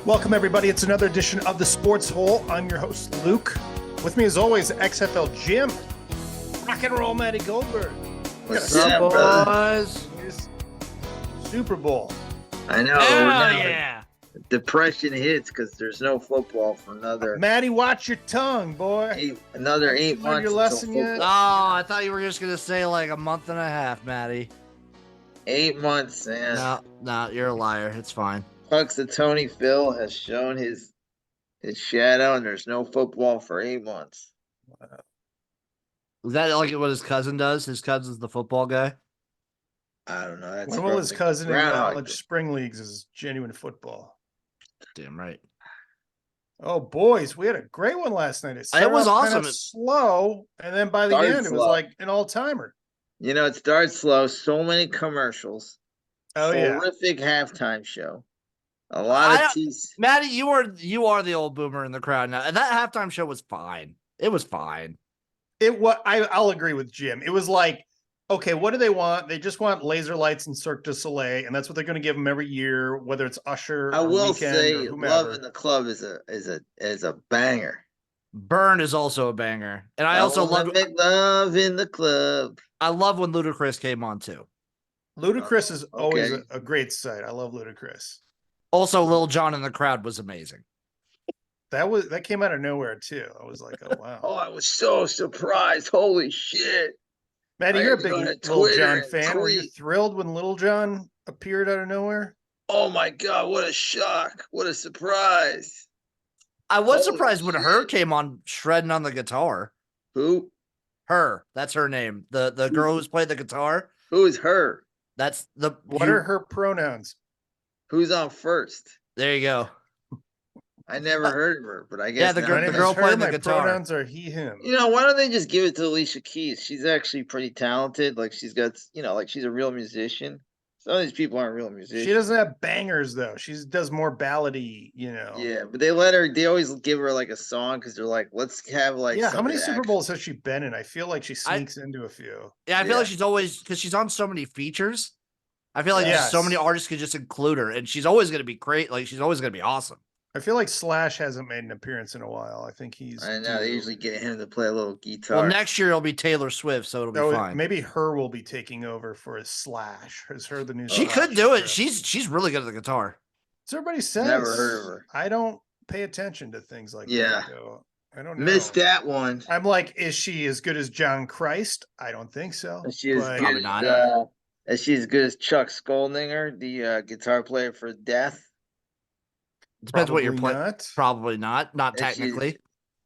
Welcome, everybody. It's another edition of the Sports Hole. I'm your host, Luke. With me, as always, XFL Jim, rock and roll Matty Goldberg. What's up, boys? Super Bowl. I know. Hell yeah. Depression hits because there's no football for another. Matty, watch your tongue, boy. Another 8 months. Your lesson yet? Oh, I thought you were just going to say like a month and a half, Matty. 8 months, man. No, you're a liar. It's fine. Hucks the Tony Phil has shown his shadow, and there's no football for 8 months. Wow. Is that like what his cousin does? His cousin's the football guy? I don't know. When will his cousin in college spring leagues is genuine football? Damn right. Oh, boys, we had a great one last night. It was awesome. Kind of slow, and then by the end, it was like an all-timer. You know, it starts slow. So many commercials. Oh, yeah. Horrific halftime show. A lot of tease. Matty, you are the old boomer in the crowd now. And that halftime show was fine. It was fine. I'll agree with Jim. It was like, okay, what do they want? They just want laser lights and Cirque du Soleil, and that's what they're going to give them every year, whether it's Usher. I will Weeknd say, or whomever. Love in the Club is a banger. Burn is also a banger, and I also love Love in the Club. I love when Ludacris came on too. Ludacris is always a great sight. I love Ludacris. Also, Lil Jon in the crowd was amazing. That came out of nowhere too. I was like, oh wow. Oh, I was so surprised. Holy shit. Matty, you're a big Lil Jon fan. Were you thrilled when Lil Jon appeared out of nowhere? Oh my God, what a shock. What a surprise. I was surprised when Her came on shredding on the guitar. Who? Her. That's her name. The girl who's played the guitar. Who is Her? That's What are her pronouns? Who's on first? There you go. I never heard of her, but I guess the girl playing the guitar. Pronouns are he, him. You know, why don't they just give it to Alicia Keys? She's actually pretty talented. Like she's got, like she's a real musician. Some of these people aren't real musicians. She doesn't have bangers though. She does more ballady, Yeah, but they always give her like a song because they're like, let's have like. Yeah, how many Super Bowls has she been in? I feel like she sneaks into a few. Yeah, I feel like she's always, because she's on so many features. I feel like so many artists could just include her, and she's always going to be great. Like she's always going to be awesome. I feel like Slash hasn't made an appearance in a while. I think I know they usually get him to play a little guitar. Well, next year it'll be Taylor Swift, so it'll be fine. Maybe Her will be taking over for Slash. Is Her the new? She could do it. She's really good at the guitar. So everybody says. Never heard of her. I don't pay attention to things like that. Though. I don't know. Missed that one. I'm like, is she as good as John Christ? I don't think so. Probably not. Is she as good as Chuck Skoldinger, the guitar player for Death? Depends what you're playing. Probably not. Not technically.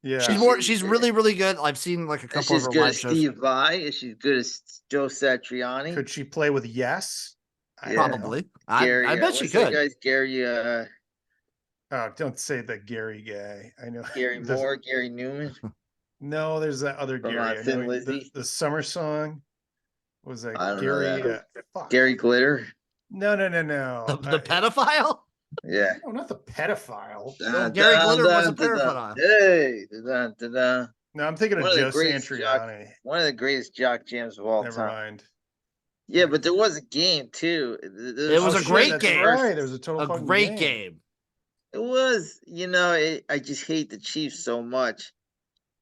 Yeah. She's really, really good. I've seen like a couple of her live shows. Steve Vai? Is she good as Joe Satriani? Could she play with Yes? Probably. I bet she could. Guys, Gary. Oh, don't say the Gary guy. I know Gary Moore, Gary Newman. No, there's that other Gary. The summer song. Was that Gary? Gary Glitter? No. The pedophile? Yeah. No, not the pedophile. Gary Glitter was a pedophile. Hey. No, I'm thinking of Joe Satriani. One of the greatest jock jams of all time. Never mind. Yeah, but there was a game too. It was a great game. Right. There was a great game. It was, I just hate the Chiefs so much.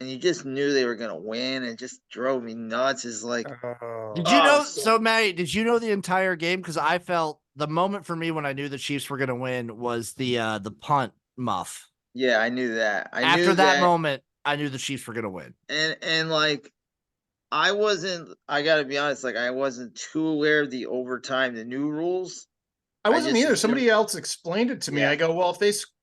And you just knew they were going to win. And it just drove me nuts. It's like, did you know? So, Matty, did you know the entire game? Because I felt the moment for me when I knew the Chiefs were going to win was the punt muff. Yeah, I knew that. After that moment, I knew the Chiefs were going to win. And like, I got to be honest, like, I wasn't too aware of the overtime, the new rules. I wasn't either. Somebody else explained it to me. I go, well,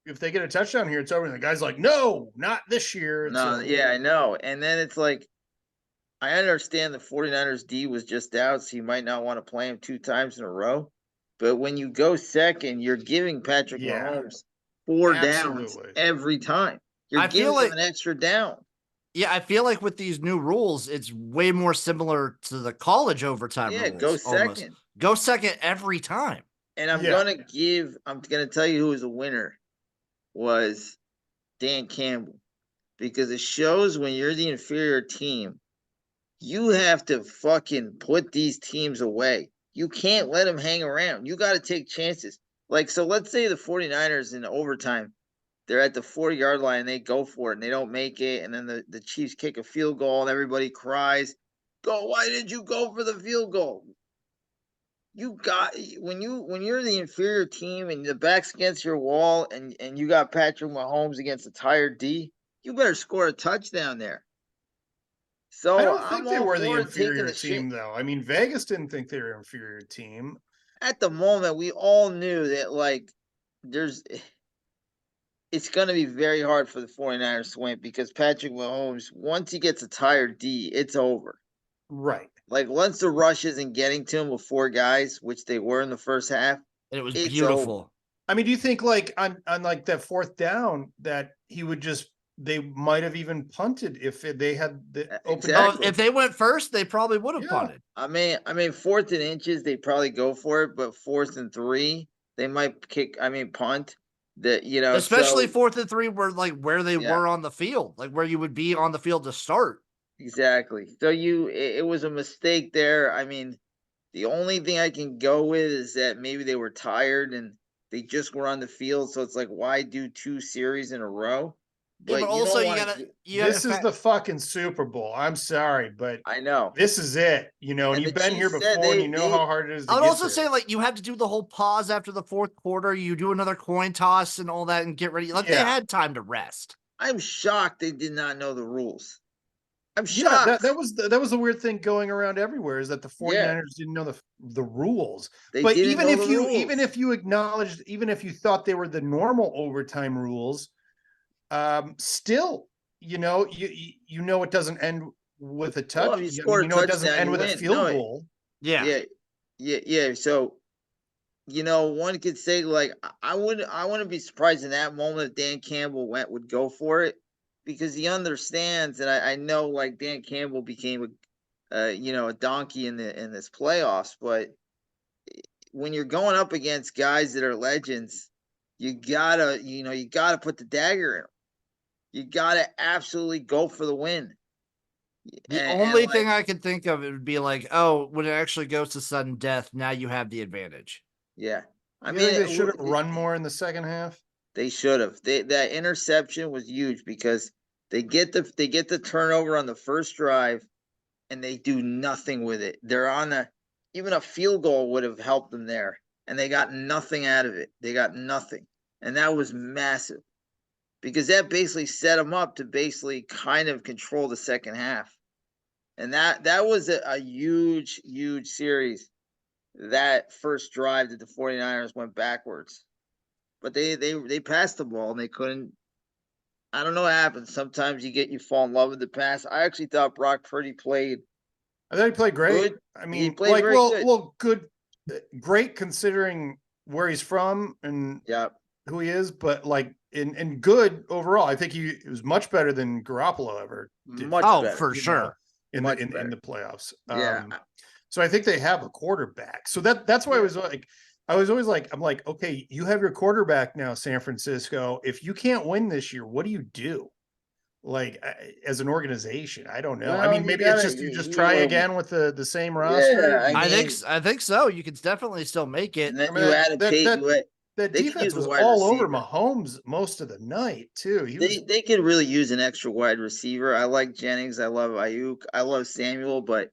if they get a touchdown here, it's over. And the guy's like, no, not this year. I know. And then it's like, I understand the 49ers D was just out, so you might not want to play him 2 times in a row. But when you go second, you're giving Patrick Mahomes 4 downs every time. You're giving him an extra down. Yeah, I feel like with these new rules, it's way more similar to the college overtime rules. Go second. Almost. Go second every time. And I'm going to tell you who was a winner was Dan Campbell. Because it shows when you're the inferior team, you have to fucking put these teams away. You can't let them hang around. You got to take chances. Like, so let's say the 49ers in overtime, they're at the 40-yard line and they go for it and they don't make it. And then the Chiefs kick a field goal and everybody cries, "Go, why did you go for the field goal?" You got when you're the inferior team and the back's against your wall and you got Patrick Mahomes against a tired D, you better score a touchdown there. So I don't think I'm they all were the for taking inferior the shit. team, though. I mean, Vegas didn't think they were an inferior team. At the moment, we all knew that like there's it's going to be very hard for the 49ers to win because Patrick Mahomes, once he gets a tired D, it's over. Right. Like once the rush isn't getting to him with 4 guys, which they were in the first half, And it was it's beautiful. over. I mean, do you think like on like that fourth down that he would just they might have even punted if they had the open? Exactly. Oh, if they went first, they probably would have Yeah. punted. I mean, 4th and inches, they probably go for it, but 4th and 3, they might punt. That Especially so 4th and 3 were like where they Yeah. were on the field, like where you would be on the field to start. exactly. So it was a mistake there. I mean, the only thing I can go with is that maybe they were tired and they just were on the field. So it's like, why do 2 series in a row? Yeah, but you also don't you want gotta to. This is the fucking Super Bowl. I'm sorry, but I know. this is it. And And you've the been here Chiefs said before, and you know how hard it is to I would get also there. say like you have to do the whole pause after the 4th quarter. You do another coin toss and all that and get ready. Like they Yeah. had time to rest. I'm shocked they did not know the rules. I'm Yeah, shocked. that was the weird thing going around everywhere is that the 49ers didn't know the rules. They But didn't even know if the you rules. acknowledged, even if you thought they were the normal overtime rules, still, you know it doesn't end with a touch. Well, if you I score mean, a it doesn't touchdown, end you with a win. field No, goal. Yeah. yeah. So, one could say like I wouldn't be surprised in that moment if Dan Campbell would go for it because he understands, and I know like Dan Campbell became a donkey in this playoffs, but when you're going up against guys that are legends, you gotta put the dagger in them. You gotta absolutely go for the win. The And only like, thing I could think of it would be like, oh, when it actually goes to sudden death, now you have the advantage. yeah, I You mean, think they should have run more in the second half? they should have. That interception was huge because they get the turnover on the first drive and they do nothing with it. They're on even a field goal would have helped them there, and they got nothing out of it. They got nothing, and that was massive because that basically set them up to basically kind of control the second half, and that was a huge series. That first drive that the 49ers went backwards, but they passed the ball and they couldn't. I don't know what happens. Sometimes you fall in love with the pass. I actually thought Brock Purdy played. I thought he played great. Good. I He mean, played very good. good, great considering where he's from and Yeah, who he is, but like in good overall. I think he was much better than Garoppolo ever did. much Oh, better. for sure. in Much the better. playoffs. Yeah. So I think they have a quarterback. So that's why I was always like, I'm like, okay, you have your quarterback now, San Francisco. If you can't win this year, what do you do? Like as an organization, I don't know. I Well, mean, you maybe it's gotta- just you you- just you try know, again with the same roster. Yeah, I mean, think so. You can definitely still make it. and then I mean, you add a Tate. that They could defense use a was wide all over receiver. Mahomes most of the night too. He was They could really use an extra wide receiver. I like Jennings. I love Ayuk. I love Samuel, but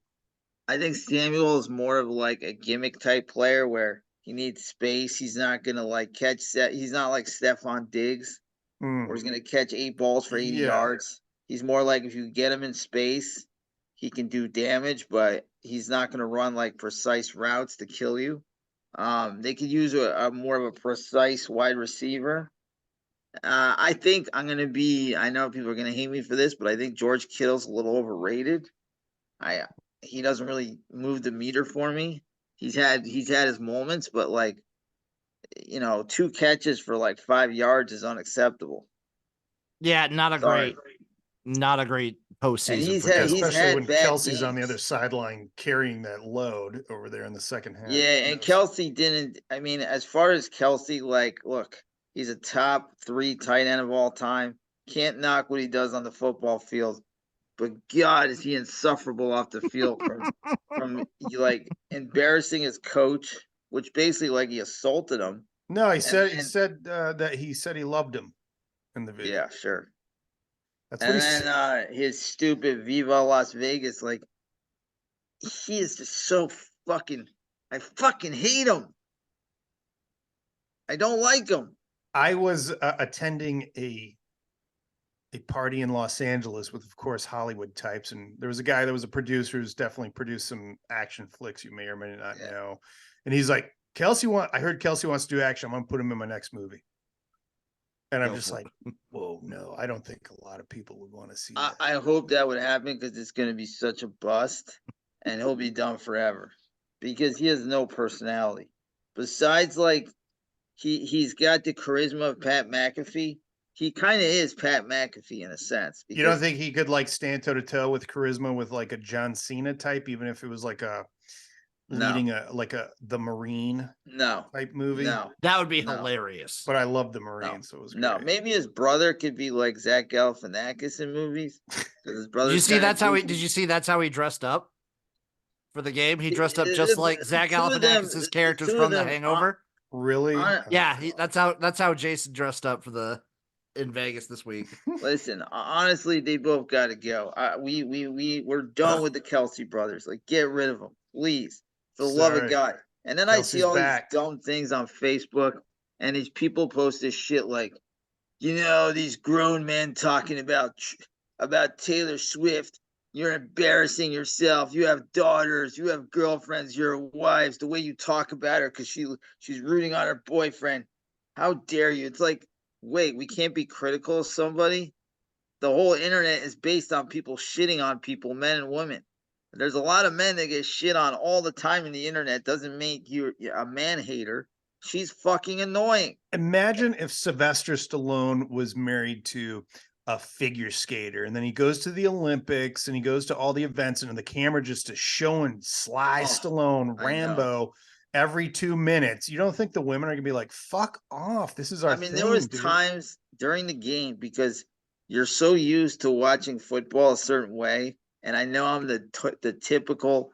I think Samuel is more of like a gimmick type player where he needs space. He's not gonna like catch that. He's not like Stephon Diggs, where he's gonna catch 8 balls for 80 Yeah. yards. He's more like if you get him in space, he can do damage, but he's not gonna run like precise routes to kill you. They could use a more of a precise wide receiver. I think I know people are gonna hate me for this, but I think George Kittle's a little overrated. He doesn't really move the meter for me. He's had his moments, but like 2 catches for like 5 yards is unacceptable. Yeah, not a Sorry. great postseason. he's for had- Kittle. he's especially when bad Kelsey's on the other games. sideline carrying that load over there in the second half. Yeah, and Kelce didn't. I mean, as far as Kelce, like, look, he's a top 3 tight end of all time. Can't knock what he does on the football field, but God, is he insufferable off the field from like embarrassing his coach, which basically like he assaulted him. No, he said then- he said he loved him in the video. Yeah, sure. That's what And he then said. his stupid Viva Las Vegas, like he is just so fucking. I fucking hate him. I don't like him. I was attending a party in Los Angeles with, of course, Hollywood types, and there was a guy that was a producer who's definitely produced some action flicks you may or may not Yeah. know, and he's like, I heard Kelce wants to do action. I'm gonna put him in my next movie. And I'm Go just for like, whoa, no, I don't think a lot of people would want to see I, that. I hope that would happen because it's going to be such a bust, and he'll be done forever because he has no personality. Besides, like he's got the charisma of Pat McAfee. He kind of is Pat McAfee in a sense. You don't Because think he could like stand toe to toe with charisma with like a John Cena type, even if it was like a leading the Marine no, type movie? no, That would be No. hilarious. But I love the no, Marine, so it was no. great. Maybe his brother could be like Zach Galifianakis in movies. 'Cause his Did brother's you see kinda that's how he? goofy. Did you see that's how he dressed up for the game? He dressed up just like Zach Two of them- Galifianakis' the characters two of from The them, Hangover. Really? I- Oh, Yeah, God. that's how Jason dressed up for in Vegas this week. Listen, honestly, they both got to go. We're done with the Kelce brothers. Like, get rid of them, please, for the love of Sorry. God. And then I see Kelce's all back. these dumb things on Facebook, and these people post this shit like, these grown men talking about Taylor Swift. You're embarrassing yourself. You have daughters. You have girlfriends. Your wives. The way you talk about her because she's rooting on her boyfriend. How dare you? It's like, wait, we can't be critical of somebody. The whole internet is based on people shitting on people, men and women. There's a lot of men that get shit on all the time in the internet. Doesn't make you a man hater. She's fucking annoying. Imagine if Sylvester Stallone was married to a figure skater, and then he goes to the Olympics and he goes to all the events, and the camera just is showing Sly Oh, Stallone, I know. Rambo every 2 minutes. You don't think the women are gonna be like, fuck off? This is our thing, there was dude. times during the game because you're so used to watching football a certain way, and I know I'm the typical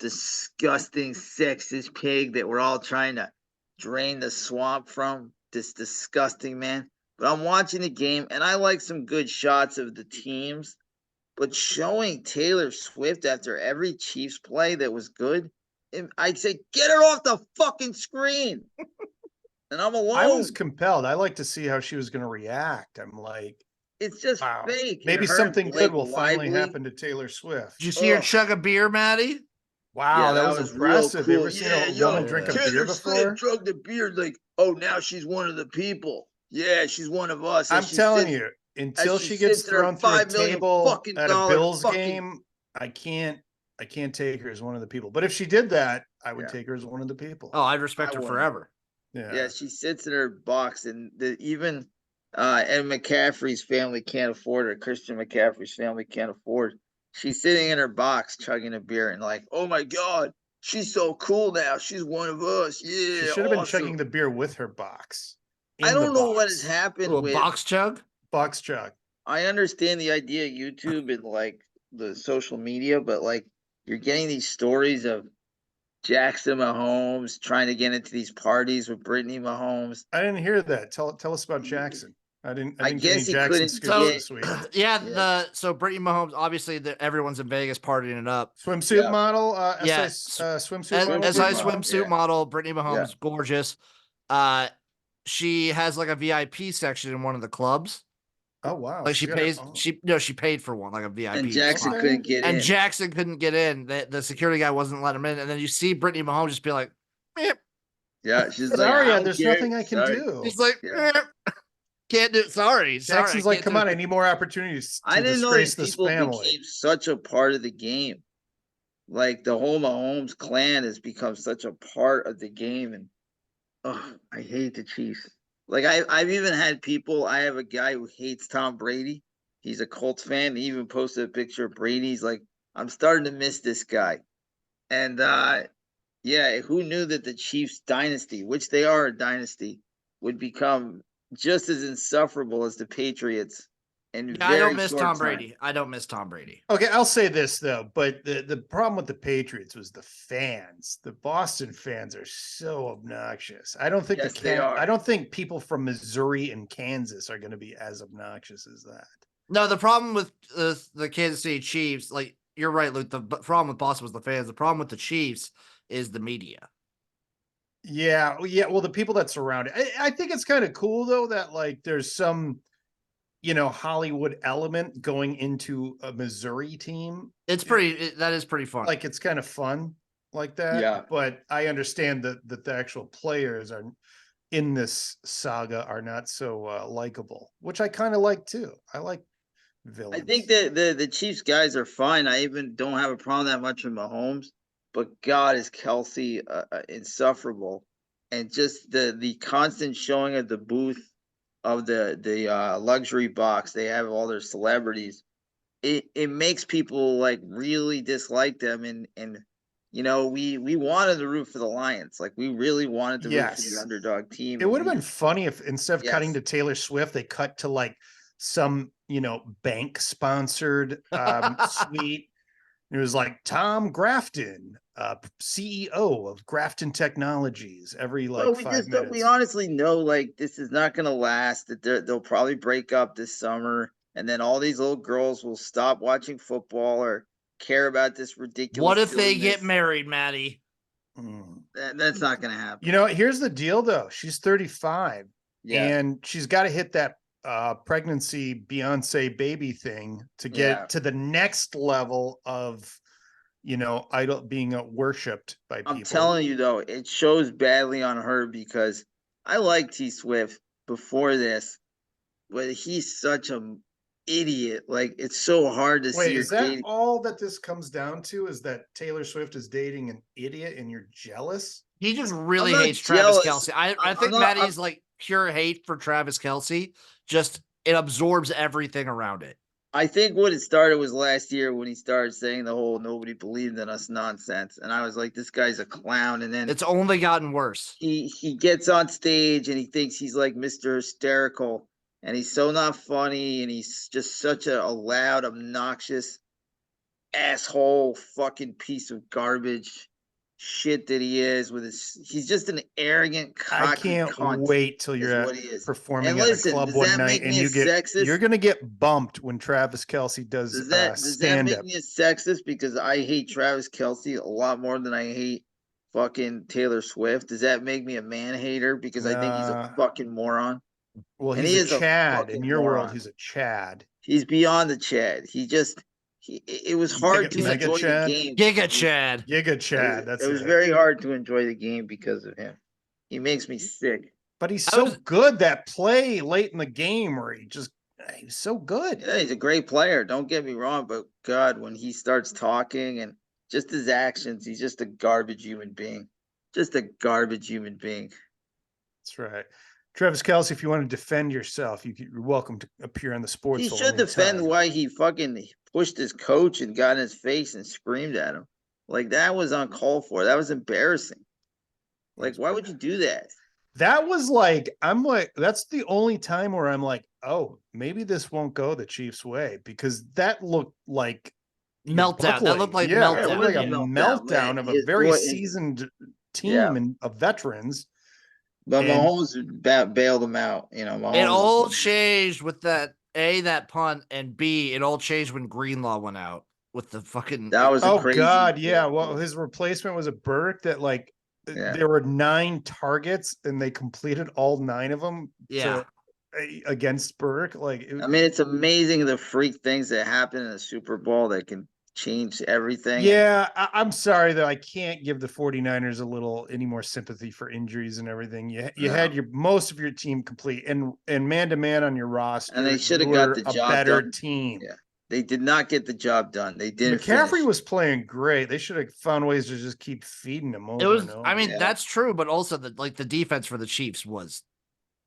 disgusting sexist pig that we're all trying to drain the swamp from. This disgusting man. But I'm watching the game, and I like some good shots of the teams. But showing Taylor Swift after every Chiefs play that was good, I'd say, get her off the fucking screen. And I'm alone. I was compelled. I like to see how she was gonna react. I'm like, It's just wow, fake. And maybe her and something Blake good will finally Lively- happen to Taylor Swift. Did you see her Ugh. chug a beer, Maddie? Wow, Yeah, that was real impressive. You cool. ever seen Yeah, a woman yo, drink a Taylor beer Swift before? drugged the beer. Like, oh, now she's one of the people. Yeah, she's one of us. I'm telling you, until she gets sits in her thrown through a $5 million table fucking at a dollar Bills fucking- game, I can't take her as one of the people. But if she did that, I would Yeah. take her as one of the people. Oh, I'd respect I her wouldn't. forever. Yeah, she sits in her box, and even Ed McCaffrey's family can't afford her. Christian McCaffrey's family can't afford. She's sitting in her box chugging a beer and like, oh my god, she's so cool now. She's one of us. Yeah, She should have been awesome. chugging the beer with her box. I in the don't know what has box. happened Ooh, a with. box chug? Box chug. I understand the idea of YouTube and like the social media, but like you're getting these stories of Jackson Mahomes trying to get into these parties with Brittney Mahomes. I didn't hear that. Tell us about Jackson. I didn't I get guess any he Jackson couldn't scoops So- this week. Yeah, so Brittney Mahomes, obviously everyone's in Vegas partying it up. Swimsuit Yeah. model, Yeah, swimsuit model. SI Swimsuit model, swimsuit yeah. model, Brittany Mahomes, gorgeous. She has like a VIP section in one of the clubs. Oh wow! Like she got her pays, own. she paid for one, like a VIP. And Jackson spot. couldn't get And in. Jackson couldn't get in. The security guy wasn't letting him in. And then you see Brittany Mahomes just be like, "Meh." Yeah, she's like, Sorry, I don't there's care. nothing I can Sorry. do. He's like, Yeah. "Meh. Can't do it. Sorry, Jackson's sorry, like, come on, I need more opportunities I to didn't know disgrace these this people family. became such a part of the game. Like the whole Mahomes clan has become such a part of the game, and I hate the Chiefs. Like I've even had people. I have a guy who hates Tom Brady. He's a Colts fan. He even posted a picture of Brady. He's like, I'm starting to miss this guy. And yeah, who knew that the Chiefs dynasty, which they are a dynasty, would become just as insufferable as the Patriots in Yeah, I very don't miss short Tom time. Brady. I don't miss Tom Brady. Okay, I'll say this though, but the problem with the Patriots was the fans. The Boston fans are so obnoxious. I don't think Yes, they are. I don't think people from Missouri and Kansas are going to be as obnoxious as that. No, the problem with the Kansas City Chiefs, like you're right, Luke. The problem with Boston was the fans. The problem with the Chiefs is the media. Yeah, yeah. Well, the people that surround it. I think it's kind of cool though that like there's some, Hollywood element going into a Missouri team. It's that is pretty fun. Like it's kind of fun like that. Yeah. But I understand that the actual players are in this saga are not so likable, which I kind of like too. I like villains. I think that the Chiefs guys are fine. I even don't have a problem that much with Mahomes, but God is Kelce insufferable, and just the constant showing of the booth of the luxury box they have all their celebrities. It makes people like really dislike them, and we wanted to root for the Lions, like we really wanted to root for the Yes. underdog team. It would have been funny if instead of cutting Yes. to Taylor Swift, they cut to like some, bank sponsored suite. It was like Tom Grafton, CEO of Grafton Technologies, every like Well, we 5 just minutes. we honestly know like this is not going to last. That they'll probably break up this summer, and then all these little girls will stop watching football or care about this ridiculous. What if they silliness. get married, Maddie? That's not going to happen. Here's the deal though. She's 35 Yeah, and she's got to hit that pregnancy Beyonce baby thing to get Yeah. to the next level of, idol being worshipped by people. I'm telling you though, it shows badly on her because I liked T Swift before this, but he's such a idiot. Like it's so hard to Wait, see her is that dating. all that this comes down to? Is that Taylor Swift is dating an idiot and you're jealous? He just really not hates Travis jealous. Kelce. I I'm think not- Maddie's like pure hate for Travis Kelce. Just it absorbs everything around it. I think what it started was last year when he started saying the whole "nobody believed in us" nonsense, and I was like, "This guy's a clown." And then It's only gotten worse. he gets on stage and he thinks he's like Mr. Hysterical, and he's so not funny, and he's just such a loud, obnoxious asshole, fucking piece of garbage shit that he is. He's just an arrogant, I cocky can't cunt. wait till you're what he is. performing And at listen, a club does one that night make and me you a get sexist? you're gonna get bumped when Travis Kelce does Does that stand make up. me a sexist because I hate Travis Kelce a lot more than I hate fucking Taylor Swift? Does that make me a man hater because I think he's a fucking moron? Well, And he's he a is a Chad. In fucking your world, moron. he's a Chad. He's beyond the Chad. It was hard to Mega enjoy Chad? the game. Giga Chad. Giga Chad. It was very hard to enjoy the game because of him. He makes me sick. But he's so good. That play late in the game where he's so good. Yeah, he's a great player. Don't get me wrong, but God, when he starts talking and just his actions, he's just a garbage human being. Just a garbage human being. That's right. Travis Kelce, if you want to defend yourself, you're welcome to appear on the sports. He Hole should defend anytime. why he fucking pushed his coach and got in his face and screamed at him. Like that was uncalled for. That was embarrassing. Like, why would you do that? That was like, that's the only time where I'm like, oh, maybe this won't go the Chiefs' way because that looked like Meltdown. That looked like meltdown. meltdown. It looked like a meltdown of a very his- seasoned team and of veterans. But And- Mahomes bailed him out. Mahomes It all changed with that punt, and B, it all changed when Greenlaw went out with the fucking. That was a crazy. God, yeah. Well, his replacement was a Burke that there were 9 targets and they completed all 9 of them. Against Burke. It's amazing the freak things that happen in the Super Bowl that can change everything. Yeah, I'm sorry though. I can't give the 49ers any more sympathy for injuries and everything. You had most of your team complete and man to man on your roster. And they should have got the job better done. team. Yeah. They did not get the job done. They didn't. McCaffrey was playing great. They should have found ways to just keep feeding him over. It was. And over. I mean, that's true, but also the defense for the Chiefs was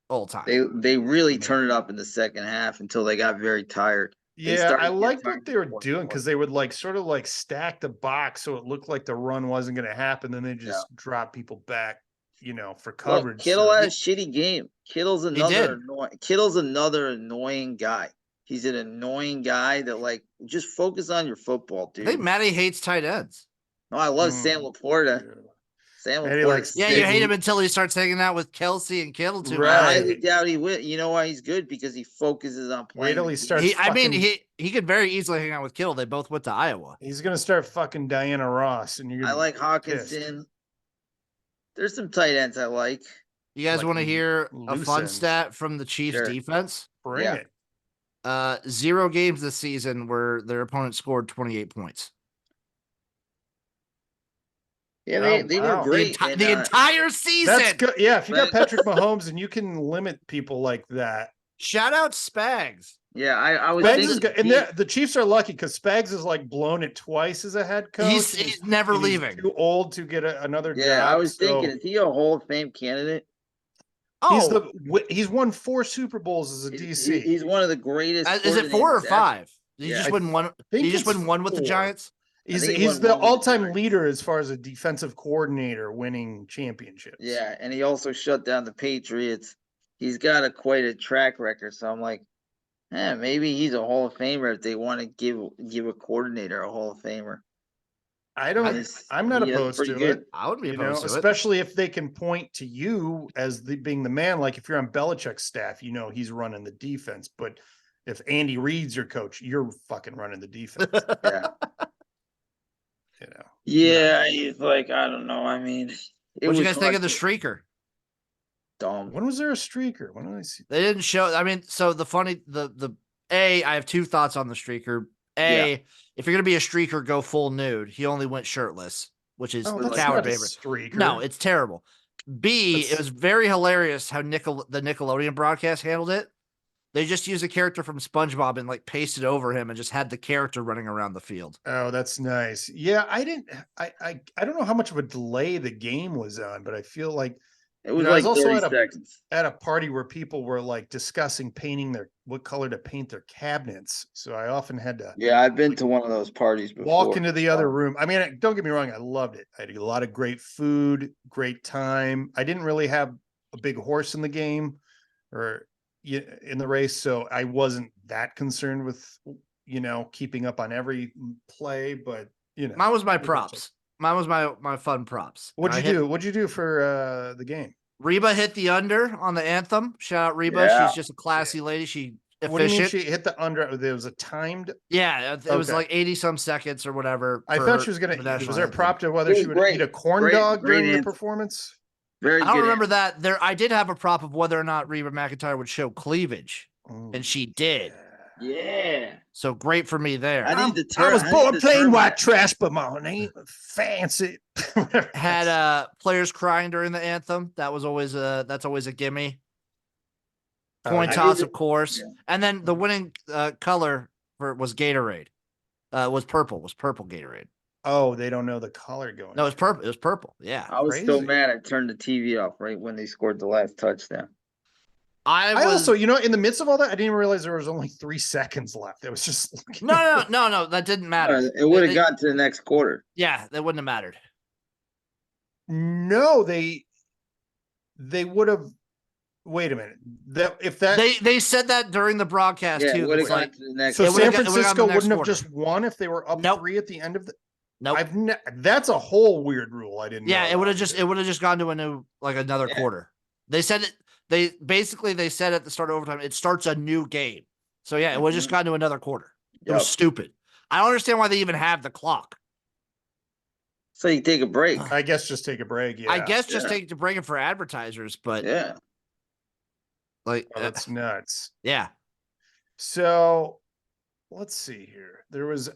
all time. They really turned it up in the second half until they got very tired. Yeah, I liked what they were doing because they would sort of stack the box so it looked like the run wasn't going to happen. Then they just drop people back, for coverage. Kittle had a shitty game. Kittle's another annoying guy. He's an annoying guy that like just focus on your football, I think dude. Matty hates tight ends. No, I love Sam Laporta. Yeah. Sam Matty Laporta. likes Yeah, Big you hate him Lou- until he starts hanging out with Kelce and Kittle too much. I Right. highly doubt he will. You know why he's good? Because he focuses on Wait playing. till the he game. starts. He could very easily hang out with Kittle. They both went to Iowa. He's gonna start fucking Diana Ross, and you're. I Gonna like be Hawkinson. There's some tight ends I like. You guys Like want to hear a loose fun ends. stat from the Chiefs Sure. defense? Bring Yeah. it. 0 games this season where their opponent scored 28 points. Yeah, Oh, they wow. were great. The entire season. That's good. Yeah, if you got But- Patrick Mahomes and you can limit people like that, Shout out Spags. Yeah, I was Spags thinking is good. And the Chiefs are lucky because Spags is like blown it twice as a head coach. He's never and he's leaving. too old to get another job. Yeah, I was so thinking, is he a Hall of Fame candidate? Oh, he's won 4 Super Bowls as a DC. He's one of the greatest. is it 4 or coordinators 5? Did he Yeah. just I win one? Did think he just it's win one with the 4. Giants? He's think he won the one with the all-time Giants. leader as far as a defensive coordinator winning championships. Yeah, and he also shut down the Patriots. He's got quite a track record, so I'm like, maybe he's a Hall of Famer if they want to give a coordinator a Hall of Famer. I'm not He is opposed pretty to good. it. I wouldn't be You know, opposed to it. especially if they can point to you as being the man. Like if you're on Belichick's staff, you know he's running the defense. But if Andy Reid's your coach, you're fucking running the defense. Yeah. You know. Yeah, he's like, I don't know. I mean, What do you guys think of the streaker? Dumb. When was there a streaker? When did I see? They didn't show. I mean, so I have 2 thoughts on the streaker. If you're gonna be a streaker, go full nude. He only went shirtless, which is Oh, the that's coward not a favorite. streaker. No, it's terrible. B, it was very hilarious how the Nickelodeon broadcast handled it. They just used a character from SpongeBob and like pasted over him and just had the character running around the field. Oh, that's nice. Yeah, I don't know how much of a delay the game was on, but I feel like It was I was like also 30 seconds. at a party where people were like discussing what color to paint their cabinets. So I often had to Yeah, I've been to one of those parties before. walk into the other room. I mean, don't get me wrong, I loved it. I had a lot of great food, great time. I didn't really have a big horse in the game or in the race, so I wasn't that concerned with keeping up on every play. But Mine was my props. Mine was my fun props. What'd you do? What'd you do for the game? Reba hit the under on the anthem. Shout out Reba. Yeah. She's just a classy lady. She efficient. What do you mean she hit the under? There was a timed. Yeah, it was like 80 some seconds or whatever. I thought she was gonna. Was there a prop to whether It she was would great. eat a corn Great, dog great during the answer. performance? Very I don't good remember answer. that. I did have a prop of whether or not Reba McEntire would show cleavage, and she did. Yeah. So great for me there. I need to I was turn- I born need to plain turn white that. trash, but mine ain't fancy. Had players crying during the anthem. That's always a gimme. Coin yeah. toss, of course. yeah. And then the winning color was Gatorade. Was purple. Was purple Gatorade. Oh, they don't know the color going. No, it was purple. It was purple. Yeah. I was so Crazy. mad I turned the TV off right when they scored the last touchdown. I also, in the midst of all that, I didn't even realize there was only 3 seconds left. It was just no. That didn't matter. It would have They- gotten to the next quarter. Yeah, that wouldn't have mattered. No, they would have. Wait a minute. They said that during the broadcast Yeah, it too. would have It's gotten like, to the next so it would've San got- it would've gone to Francisco the next wouldn't have quarter. just won if they were up Nope. 3 at the end of the. nope. That's a whole weird rule. I didn't. Yeah, know it would have about. just gone to another Yeah. quarter. They said it. They said at the start of overtime it starts a new game. So yeah, it would have just gone to another quarter. It was Yep. stupid. I don't understand why they even have the clock. So you take a break. I guess just take a break. Yeah, I guess just Yeah. take it to bring it for advertisers, but Yeah. like Oh, that's nuts. yeah. So let's see here. There was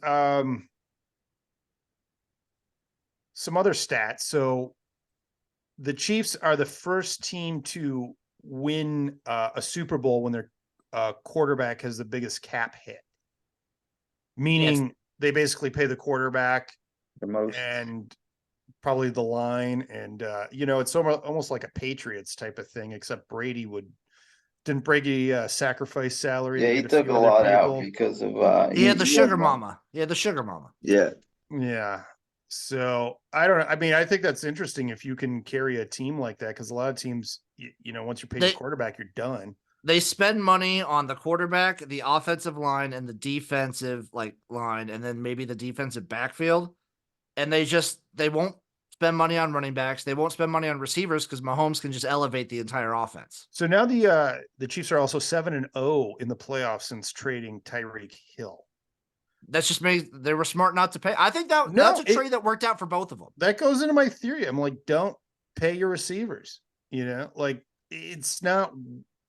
some other stats. So the Chiefs are the first team to win a Super Bowl when their quarterback has the biggest cap hit. Meaning they basically pay the quarterback The most. and probably the line. And, it's almost like a Patriots type of thing, except didn't Brady sacrifice salary? Yeah, to he get a took few a other lot out people? because of He had the sugar had mama. He had the sugar mama. Yeah. Yeah. So I don't know. I mean, I think that's interesting if you can carry a team like that, because a lot of teams, once you pay the They- quarterback, you're done. They spend money on the quarterback, the offensive line, and the defensive line, and then maybe the defensive backfield. And they won't spend money on running backs. They won't spend money on receivers because Mahomes can just elevate the entire offense. So now the Chiefs are also 7-0 in the playoffs since trading Tyreek Hill. That's just they were smart not to pay. I think that's a trade that worked out for both of them. That goes into my theory. I'm like, don't pay your receivers. Like it's not.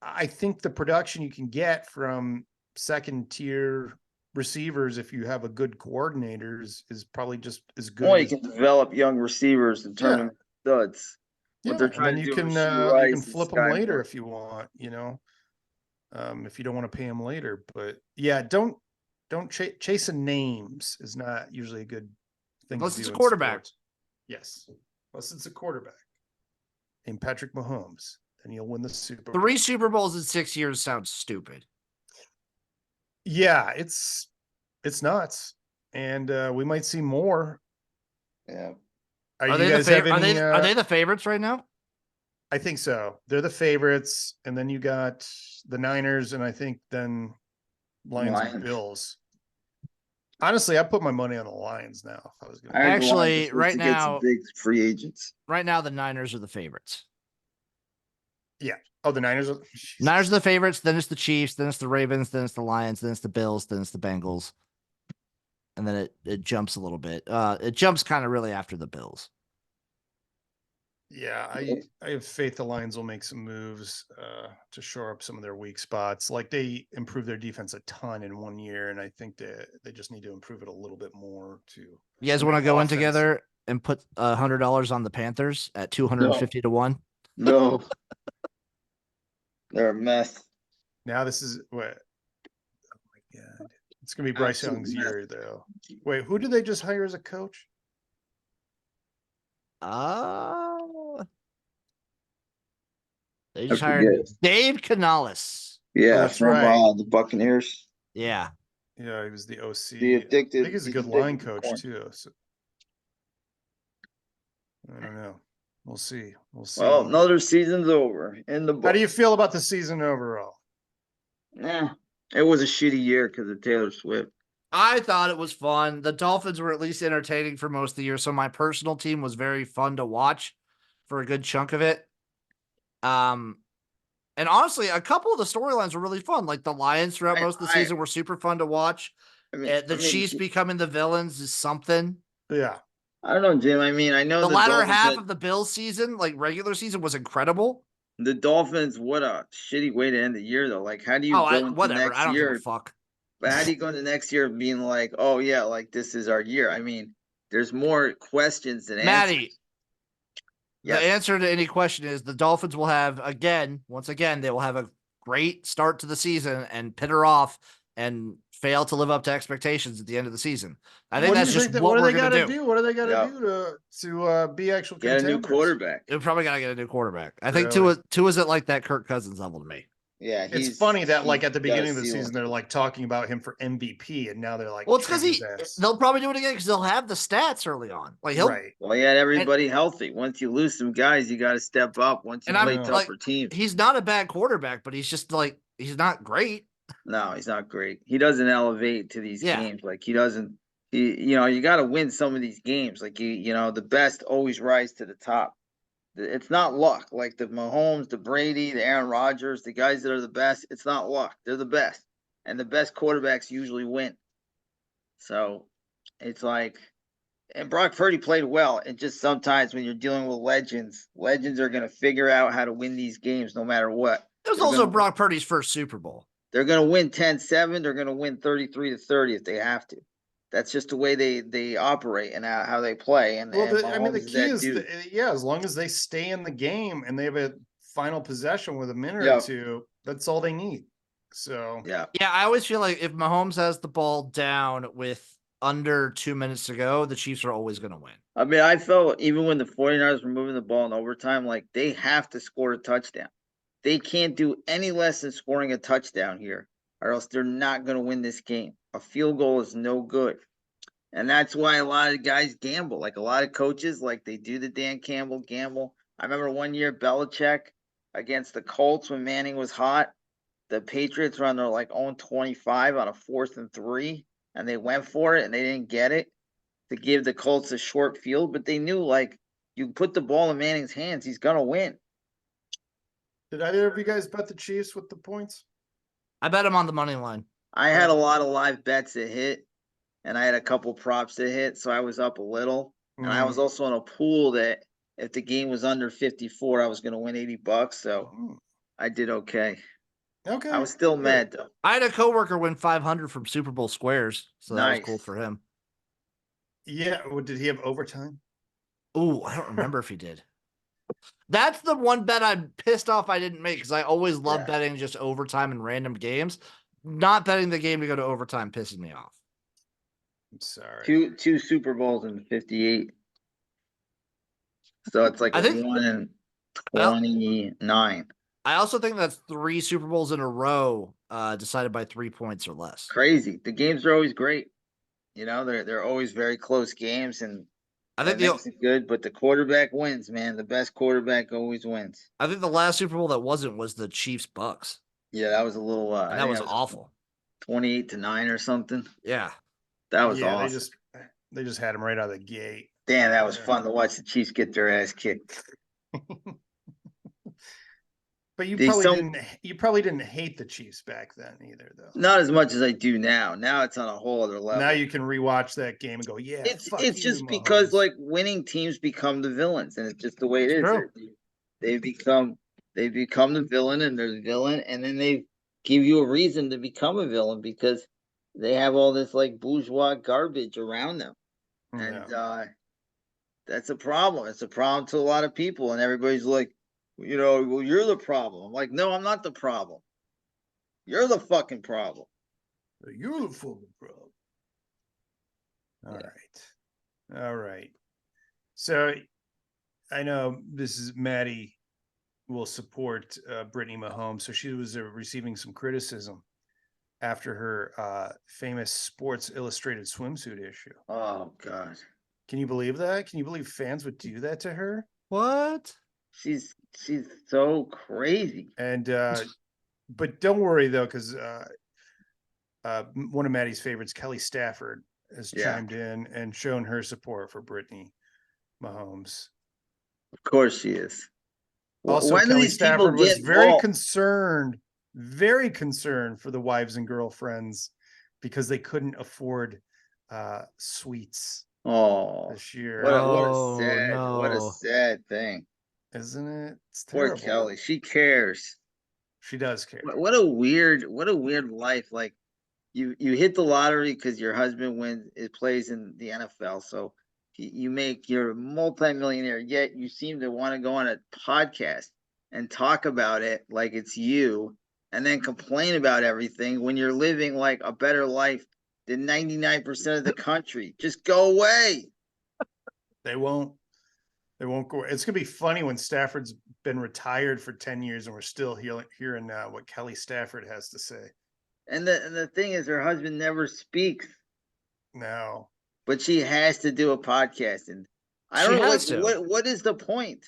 I think the production you can get from second tier receivers, if you have a good coordinators, is probably just as good. Well, you can develop young receivers and turn them into studs. What they're trying to do, you can flip them later if you want. If you don't want to pay them later, but yeah, don't chasing names is not usually a good thing. Unless it's a quarterback. Yes, unless it's a quarterback named Patrick Mahomes. And you'll win the Super Bowl. 3 Super Bowls in 6 years sounds stupid. Yeah, it's nuts, and we might see more. Yeah. Are they the favorites right now? I think so. They're the favorites, and then you got the Niners, and I think then Lions. And Bills. Honestly, I put my money on the Lions now. If I was going actually right now, big free agents. Right now, the Niners are the favorites. Yeah. Oh, the Niners are the favorites. Then it's the Chiefs. Then it's the Ravens. Then it's the Lions. Then it's the Bills. Then it's the Bengals. And then it jumps a little bit. It jumps kind of really after the Bills. Yeah, I have faith the Lions will make some moves to shore up some of their weak spots. Like they improved their defense a ton in 1 year, and I think they just need to improve it a little bit more too. You guys want to go in together and put $100 on the Panthers at 250 to 1? No. They're a mess. Now this is what? Oh my god! It's gonna be Bryce Young's year, though. Wait, who did they just hire as a coach? They just hired Dave Canales. Yeah, from the Buccaneers. Yeah. Yeah, he was the OC. The addicted. I think he's a good line coach too. So. I don't know. We'll see. Well, another season's over in the book. How do you feel about the season overall? Yeah, it was a shitty year because of Taylor Swift. I thought it was fun. The Dolphins were at least entertaining for most of the year, so my personal team was very fun to watch for a good chunk of it. And honestly, a couple of the storylines were really fun. Like the Lions throughout most of the season were super fun to watch. The Chiefs becoming the villains is something. Yeah. I don't know, Jim. I mean, I know the latter half of the Bills season, like regular season, was incredible. The Dolphins, what a shitty way to end the year, though. Like, how do you go into next I don't year? Give a fuck. But how do you go into next year being like, oh yeah, like this is our year? I mean, there's more questions than Maddie, answers. The answer to any question is the Dolphins will have once again, they will have a great start to the season and pitter off and fail to live up to expectations at the end of the season. I think that's just what we're going to do. What do they got to do to be actual contenders? Get a new quarterback. They're probably got to get a new quarterback. I think Tua's at like that Kirk Cousins level to me. Yeah, it's funny that like at the beginning of the season they're like talking about him for MVP, and now they're like, well, it's because they'll probably do it again because they'll have the stats early on. Like well, he had everybody healthy. Once you lose some guys, you got to step up. Once you play tougher teams, he's not a bad quarterback, but he's just like he's not great. No, he's not great. He doesn't elevate to these games. Like he doesn't. You got to win some of these games. Like the best always rise to the top. It's not luck. Like the Mahomes, the Brady, the Aaron Rodgers, the guys that are the best. It's not luck. They're the best, and the best quarterbacks usually win. So it's like, and Brock Purdy played well. And just sometimes when you're dealing with legends are going to figure out how to win these games no matter what. It was also Brock Purdy's first Super Bowl. They're going to win 10-7. They're going to win 33-30 if they have to. That's just the way they operate and how they play. And the key is, as long as they stay in the game and they have a final possession with a minute or two, that's all they need. So yeah, I always feel like if Mahomes has the ball down with under 2 minutes to go, the Chiefs are always going to win. I mean, I felt even when the 49ers were moving the ball in overtime, like they have to score a touchdown. They can't do any less than scoring a touchdown here, or else they're not going to win this game. A field goal is no good. And that's why a lot of guys gamble. Like a lot of coaches, like they do the Dan Campbell gamble. I remember one year Belichick against the Colts when Manning was hot. the Patriots were on their like own 25 on a 4th and 3, and they went for it and they didn't get it to give the Colts a short field, but they knew like you put the ball in Manning's hands, he's gonna win. Did either of you guys bet the Chiefs with the points? I bet him on the money line. I had a lot of live bets that hit, and I had a couple props that hit, so I was up a little. And I was also in a pool that if the game was under 54, I was going to win $80. So I did okay. Okay. I was still good. mad though. I had a coworker win 500 from Super Bowl squares, so that was Nice. cool for him. Yeah. Well, did he have overtime? Ooh, I don't remember if he did. That's the one bet I'm pissed off I didn't make because I always love Yeah. betting just overtime and random games. Not betting the game to go to overtime pisses me off. I'm sorry. Two Super Bowls in 58. So it's like I think- 1 in 29. I also think that's 3 Super Bowls in a row decided by 3 points or less. Crazy. The games are always great. You know, they're always very close games, and I think that makes it good. But the quarterback wins, man. The best quarterback always wins. I think the last Super Bowl that wasn't was the Chiefs Bucks. Yeah, that was a little. And that was awful. 28-9 or something. Yeah. That was yeah, awesome. they just had him right out of the gate. Damn, that was fun to watch the Chiefs get their ass kicked. But you They probably didn't hate the Chiefs back then either, though. Not as much as I do now. Now it's on a whole other level. Now you can rewatch that game and go, yeah. It's just because like winning teams become the villains, and it's just the way it is. True. They become the villain, and they're the villain, and then they give you a reason to become a villain because they have all this like bourgeois garbage around them, and that's a problem. It's a problem to a lot of people, and everybody's like, you know, well, you're the problem. I'm like, no, I'm not the problem. You're the fucking problem. You're the fucking problem. All right. So I know this is Maddie will support Brittney Mahomes. So she was receiving some criticism after her famous Sports Illustrated swimsuit issue. Oh God. Can you believe that? Can you believe fans would do that to her? What? She's so crazy. And but don't worry though, because one of Maddie's favorites, Kelly Stafford, has chimed in and shown her support for Brittney Mahomes. Of course she is. Also, Kelly Stafford was very concerned for the wives and girlfriends because they couldn't afford suites this year. What a sad thing. Isn't it? It's Poor terrible. Kelly. She cares. She does care. What a weird life. Like you hit the lottery because your husband plays in the NFL. So you're a multimillionaire, yet you seem to want to go on a podcast and talk about it like it's you, and then complain about everything when you're living like a better life than 99% of the country. Just go away. They won't go. It's gonna be funny when Stafford's been retired for 10 years and we're still hearing what Kelly Stafford has to say. And the thing is, her husband never speaks. No. But she has to do a podcast, and I don't know what is the point?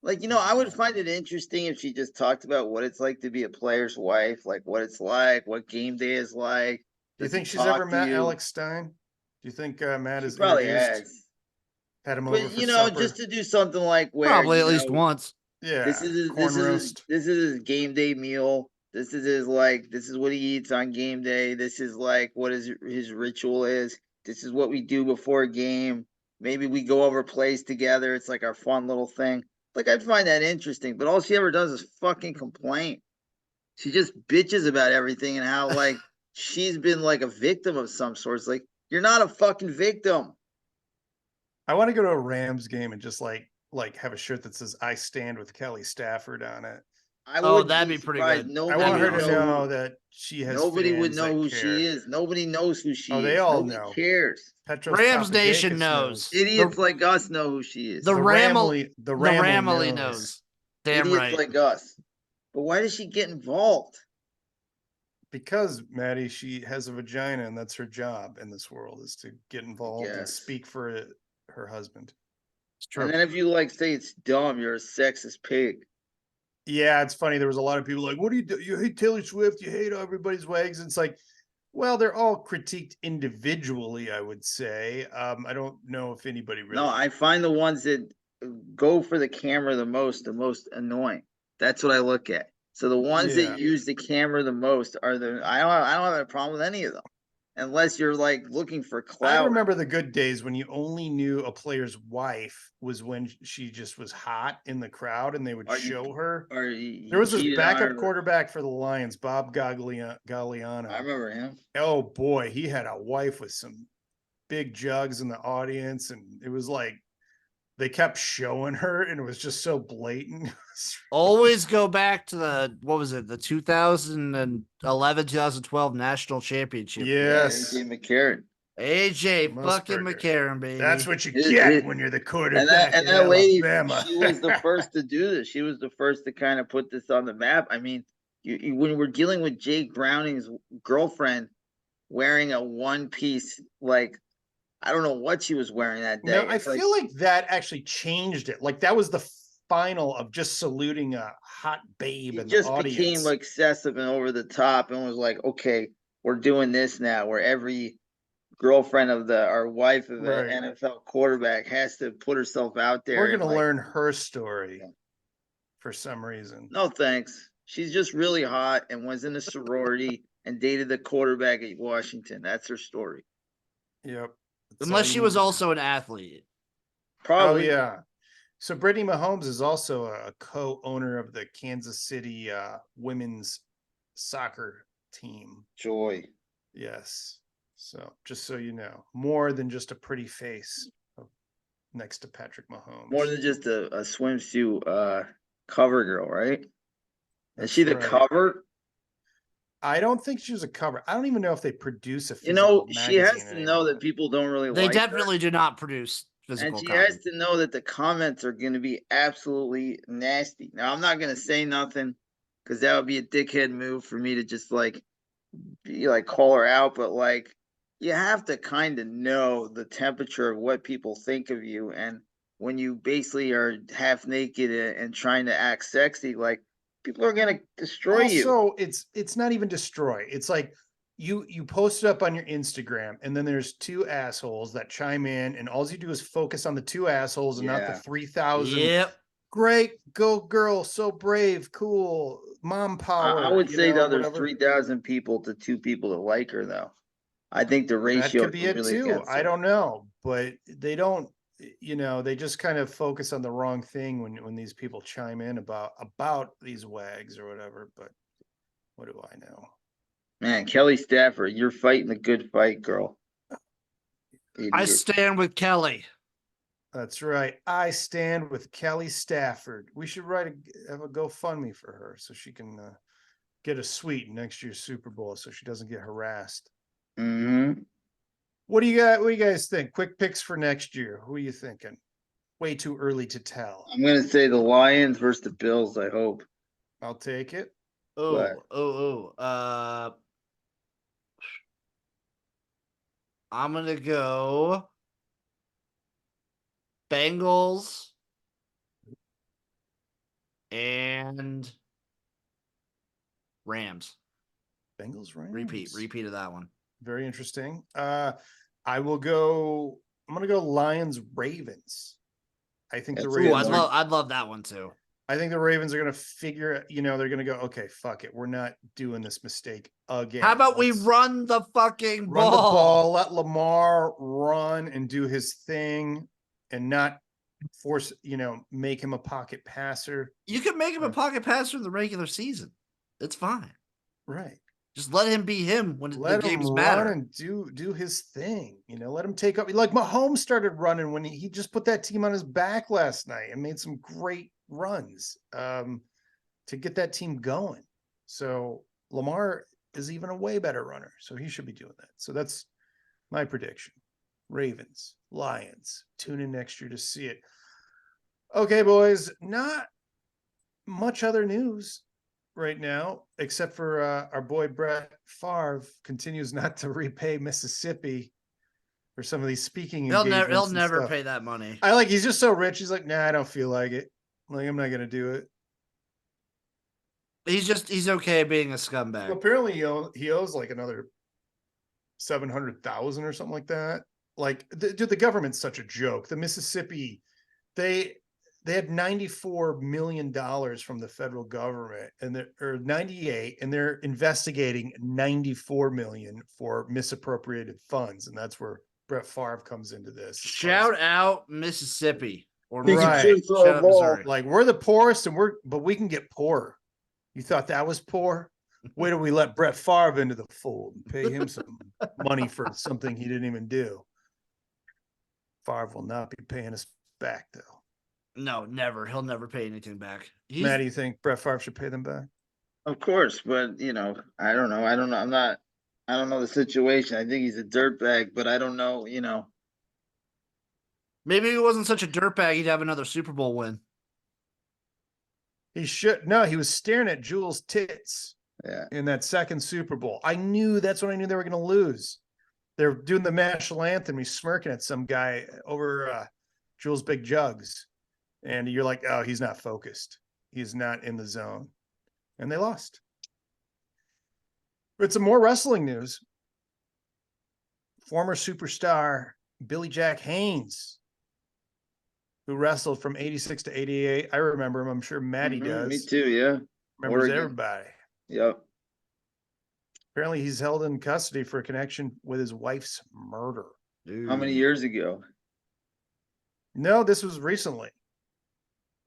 Like, you know, I would find it interesting if she just talked about what it's like to be a player's wife, like what it's like, what game day is like. Do you think she's ever met Alex Stein? Do you think Matt has probably has had him over for you know, supper? just to do something like where probably at least once. Yeah. This is his game day meal. This is what he eats on game day. This is like what his ritual is. This is what we do before a game. Maybe we go over plays together. It's like our fun little thing. Like, I'd find that interesting, but all she ever does is fucking complain. She just bitches about everything and how, like, she's been, like, a victim of some sort. It's like, you're not a fucking victim. I want to go to a Rams game and just, like have a shirt that says, I stand with Kelly Stafford on it. That'd be pretty good. I want her to know that she has. Nobody would know who she is. Nobody knows who she is. Oh, they all Nobody know. Cares. Petros Rams Papadakis Nation knows. Idiots like us know who she is. The Ramley knows. Damn Idiots right. Like us. But why does she get involved? Because, Maddie, she has a vagina, and that's her job in this world, is to get involved and speak for her husband. It's true. And then if you say it's dumb, you're a sexist pig. Yeah, it's funny. There was a lot of people like, what do you do? You hate Taylor Swift, you hate everybody's wags. And it's like, well, they're all critiqued individually, I would say. I don't know if anybody really No, I find the ones that go for the camera the most annoying. That's what I look at. So the ones Yeah. that use the camera the most are I don't have a problem with any of them. Unless you're like looking for I clout. remember the good days when you only knew a player's wife was when she just was hot in the crowd and they would Or you show her. or There you was this cheated on backup her. quarterback for the Lions, Bob I Galliano. remember him. Oh boy, he had a wife with some big jugs in the audience, and it was like they kept showing her, and it was just so blatant. Always go back to the, what was it, the 2011, 2012 national championship. Yes, Yeah, AJ McCarron. AJ fucking Musburger. McCarron, baby. That's what you It- get it- when you're the And quarterback that in lady, Alabama. she was the first to do this. She was the first to kind of put this on the map. I mean, when we're dealing with Jake Browning's girlfriend wearing a one piece, like I don't know what she was wearing that day. No, I It's like feel like that actually changed it. Like that was the final of just saluting a hot babe it in the just audience. became excessive and over the top, and was like, okay, we're doing this now, where every girlfriend of or wife of Right. an NFL quarterback has to put herself out there. We're and, gonna like, learn her story Yeah. for some reason. no thanks. She's just really hot and was in a sorority and dated the quarterback at Washington. That's her story. Yep. That's Unless all she you was need to know. also an athlete. Oh Probably. yeah. So Brittney Mahomes is also a co-owner of the Kansas City women's soccer team. Joy. Yes. So just so you know, more than just a pretty face next to Patrick Mahomes. More than just a swimsuit cover girl, right? That's Is she the right. cover? I don't think she was a cover. I don't even know if they produce a You physical know, she has magazine to know anymore. that people don't really They like her. definitely do not produce And physical she copy. has to know that the comments are going to be absolutely nasty. Now, I'm not going to say nothing because that would be a dickhead move for me to just call her out. But like, you have to kind of know the temperature of what people think of you. And when you basically are half naked and trying to act sexy, like people are going to destroy you. Also, it's not even destroy. It's like you post it up on your Instagram, and then there's two assholes that chime in, and all you do is focus on the two assholes and not the Yeah. 3,000. Yep. Great, go girl, so brave, cool, mom power. I would you say know, that there's whatever. 3,000 people to 2 people that like her, though. I think the That ratio could be is it really too. against I her. don't know, but they don't. They just kind of focus on the wrong thing when these people chime in about these wags or whatever. But what do I know? Man, Kelly Stafford, you're fighting the good fight, girl. I Idiot. stand with Kelly. That's right. I stand with Kelly Stafford. We should have a GoFundMe for her so she can get a suite next year's Super Bowl so she doesn't get harassed. Mm-hmm. What do you got? What do you guys think? Quick picks for next year. Who are you thinking? Way too early to tell. I'm gonna say the Lions versus the Bills. I hope. I'll take it. I'm gonna go Bengals and Rams. Bengals, Rams. Repeat of that one. Very interesting. I will go. I'm gonna go Lions, Ravens. I think the That's Ravens. I'd love that one too. I think the Ravens are going to figure, they're going to go, okay, fuck it. We're not doing this mistake again. How about we Let's run the fucking run the ball? ball, let Lamar run and do his thing and not force, make him a pocket passer. You can make him a pocket passer in the regular season. It's fine. Right. Just let him be him when Let the him games run matter. and do his thing. Let him take up. Like Mahomes started running when he just put that team on his back last night and made some great runs to get that team going. So Lamar is even a way better runner. So he should be doing that. So that's my prediction. Ravens, Lions. Tune in next year to see it. Okay, boys. Not much other news right now, except for our boy Brett Favre continues not to repay Mississippi for some of these speaking engagements. He'll never pay that money. He's just so rich. He's like, nah, I don't feel like it. Like, I'm not gonna do it. He's okay being a So scumbag. apparently he owes like another 700,000 or something like that. Like, dude, the government's such a joke. The Mississippi, they had $94 million from the federal government, and or 98, and they're investigating 94 million for misappropriated funds, and that's where Brett Favre comes into this. Shout out Mississippi or He can Right. shoot through Shout a out ball. Missouri. Like, we're the poorest, but we can get poorer. You thought that was poor? Wait till we let Brett Favre into the fold and pay him some money for something he didn't even do. Favre will not be paying us back, though. No, never. He'll never pay anything back. Matt, do you think Brett Favre should pay them back? Of course, but I don't know. I don't know. I don't know the situation. I think he's a dirtbag, but I don't know, Maybe if he wasn't such a dirtbag, he'd have another Super Bowl win. He should. No, he was staring at Jules' tits Yeah. in that second Super Bowl. That's when I knew they were going to lose. They're doing the national anthem. He's smirking at some guy over Jules' big jugs. And you're like, oh, he's not focused. He's not in the zone. And they lost. But some more wrestling news. Former superstar Billy Jack Haynes, who wrestled from 86 to 88. I remember him. I'm sure Maddie does. Me too, yeah. Remembers Oregon. everybody. Yep. Apparently he's held in custody for a connection with his wife's murder. How many years ago? No, this was recently.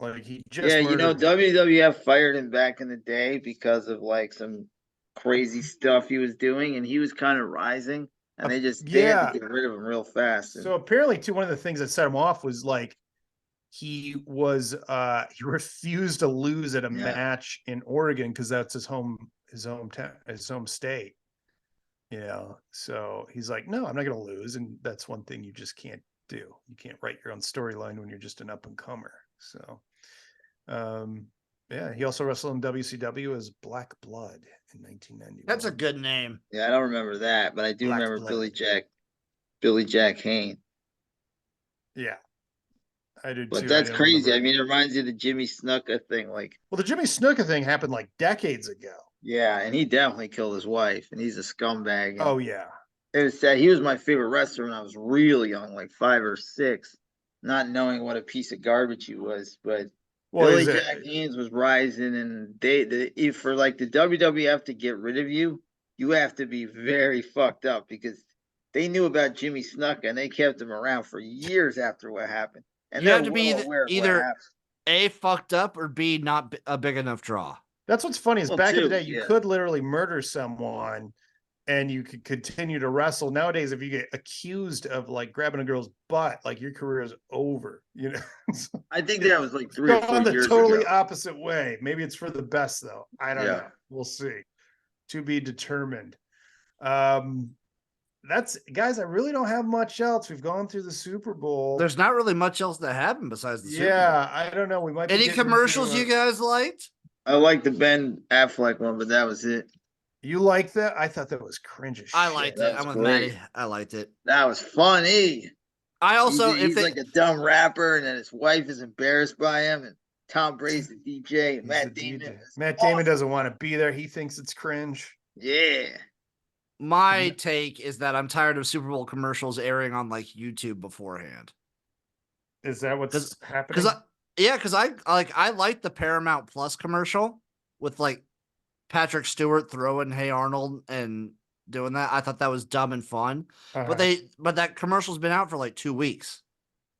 Like, he just Yeah, murdered her. WWF fired him back in the day because of like some crazy stuff he was doing, and he was kind of rising, and they had to get rid of him real fast. So apparently, too, one of the things that set him off was like he refused to lose at a match in Oregon because that's his hometown, his home state. So he's like, no, I'm not going to lose, and that's one thing you just can't do. You can't write your own storyline when you're just an up and comer. So, he also wrestled in WCW as Black Blood in 1991. That's a good name. Yeah, I don't remember that, but I do Black remember Blood. Billy Jack Haynes. Yeah, I do But too. that's crazy. Remember. I mean, it reminds you of the Jimmy Snuka thing. Like, Well, the Jimmy Snuka thing happened like decades ago. yeah, and he definitely killed his wife, and he's a scumbag. And Oh yeah. it was sad. He was my favorite wrestler when I was really young, like 5 or 6, not knowing what a piece of garbage he was. But Billy Jack Haynes was rising, and for like the WWF to get rid of you, you have to be very fucked up because they knew about Jimmy Snuka and they kept him around for years after what happened. And you have to be either A, fucked up, or B, not a big enough draw. That's what's funny is back in the day, you could literally murder someone and you could continue to wrestle. Nowadays, if you get accused of like grabbing a girl's butt, like your career is over. I think that was like 3 or 4 the years totally ago. opposite way. Maybe it's for the best though. I don't know. We'll see. To be determined. That's guys. I really don't have much else. We've gone through the Super Bowl. There's not really much else that happened besides the Super Bowl. I don't know. We might. Any commercials you guys liked? I liked the Ben Affleck one, but that was it. You liked that? I thought that was cringe as shit. I liked it. I'm with Maddie. I liked it. That was funny. I also, he's like a dumb rapper, and then his wife is embarrassed by him, and Tom Brady's the DJ, and Matt Damon. Matt Damon doesn't want to be there. He thinks it's cringe. Yeah. My take is that I'm tired of Super Bowl commercials airing on like YouTube beforehand. Is that what's happening? Because I like the Paramount Plus commercial with like Patrick Stewart throwing Hey Arnold and doing that. I thought that was dumb and fun. But that commercial's been out for like 2 weeks.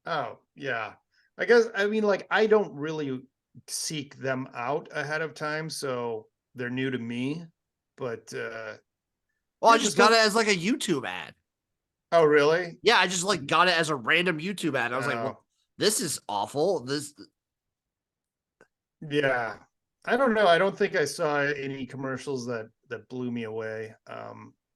Oh yeah. I guess I don't really seek them out ahead of time, so they're new to me. But I just got it as like a YouTube ad. Oh really? Yeah, I just like got it as a random YouTube ad. I was like, well, this is awful. Yeah. I don't know. I don't think I saw any commercials that blew me away.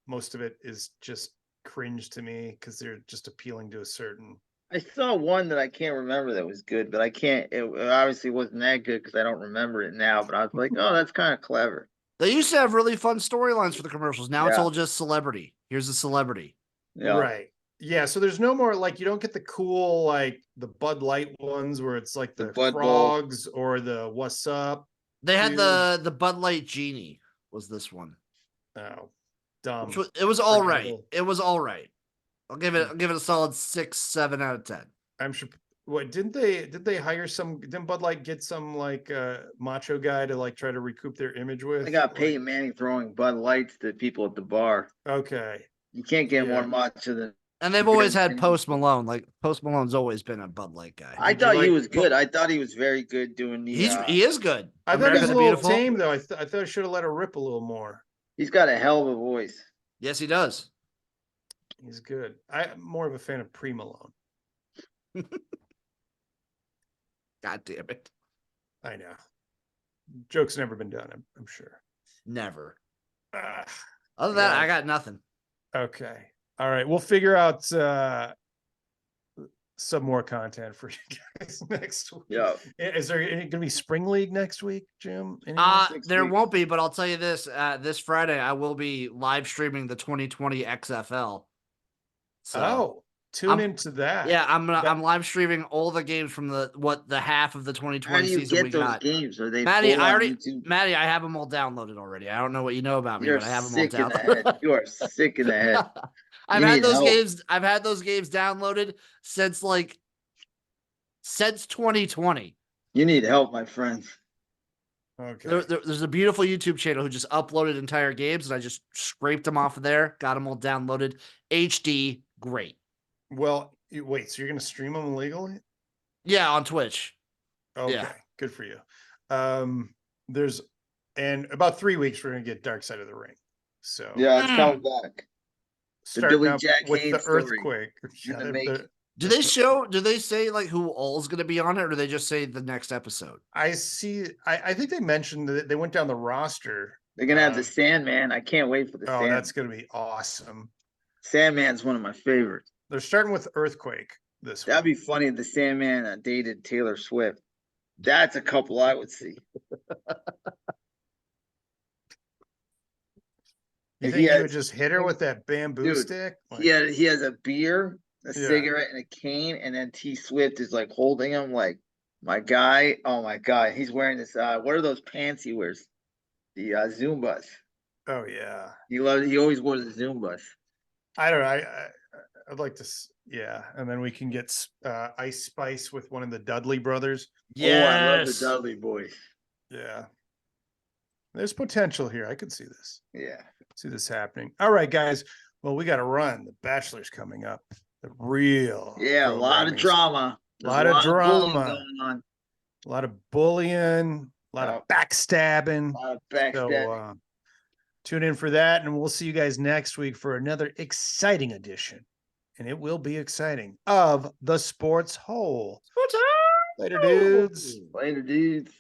Most of it is just cringe to me because they're just appealing to a certain. I saw one that I can't remember that was good, but it obviously wasn't that good because I don't remember it now. But I was like, oh, that's kind of clever. They used to have really fun storylines for the commercials. Now it's all just celebrity. Here's a celebrity. Yeah. Right. Yeah. So there's no more you don't get the cool the Bud Light ones where it's like the frogs or the What's Up. They had Dude. the Bud Light Genie was this one. Oh, dumb. Which was, it was all right. Forgettable. It was all right. I'll give it a solid 6, 7 out of 10. I'm sure. What did they hire some? Didn't Bud Light get some like macho guy to like try to recoup their image with? I got Like, Peyton Manning throwing Bud Lights to people at the bar. okay. You can't get Yeah. more macho than. And they've always had Post Malone. Like Post Malone's always been a Bud Light guy. I Did you thought he like was good. I thought he was very good doing the. He is good. I thought he America was a the little Beautiful. tame though. I thought I should have let her rip a little more. He's got a hell of a voice. Yes, he does. He's good. I'm more of a fan of Pre Malone. God damn it. I know. Joke's never been done, I'm sure. Never. Ah, Other than that, yeah. I got nothing. Okay. All right. We'll figure out some more content for you guys next week. Yeah. Is there going to be spring league next week, Jim? There won't be, but I'll tell you this: this Friday, I will be live streaming the 2020 XFL. So tune into that. Yeah, I'm live streaming all the games from the half of the 2020 How do you season get we those got. games? Are they Maddie? full on YouTube? Maddie, I have them all downloaded already. I don't know what you know about me, You're but I have them all sick in the downloaded. head. You are sick in the head. I've You had need those help. games. I've had those games downloaded since 2020. You need help, my friends. Okay. There's a beautiful YouTube channel who just uploaded entire games, and I just scraped them off of there, got them all downloaded, HD, great. Well, wait. So you're going to stream them legally? Yeah, on Twitch. Okay, Yeah. good for you. And about 3 weeks we're going to get Dark Side of the Ring. So Yeah, it's coming back. starting Billy up Jack with Haynes the story. earthquake. In the Yeah, making. Do they say who all's gonna be on it, or do they just say the next episode? I see. I think they mentioned that they went down the roster. They're gonna have the Sandman. I can't wait for the Sandman. That's gonna be awesome. Sandman's one of my favorites. They're starting with Earthquake this That'd week. be funny if the Sandman dated Taylor Swift. That's a couple I would see. You think you would just hit her with that bamboo stick? He has a beer, a cigarette, and a cane, and then T Swift is like holding him like, my guy. Oh my God, he's wearing this. What are those pants he wears? The Zumbas. Oh yeah. He always wore the Zumbas. I don't know. I'd like to. Yeah, and then we can get Ice Spice with one of the Dudley brothers. Yes. Oh, I love the Dudley boys. Yeah. There's potential here. I could see this. Yeah. See this happening. All right, guys. Well, we got to run. The Bachelor's coming up. The real. Yeah, a lot of drama. A lot of drama going on. A lot of bullying. A lot of backstabbing. A lot of backstabbing. So tune in for that, and we'll see you guys next week for another exciting edition. And it will be exciting of the Sports Hole. Sports Hole. Later, dudes. Later, dudes.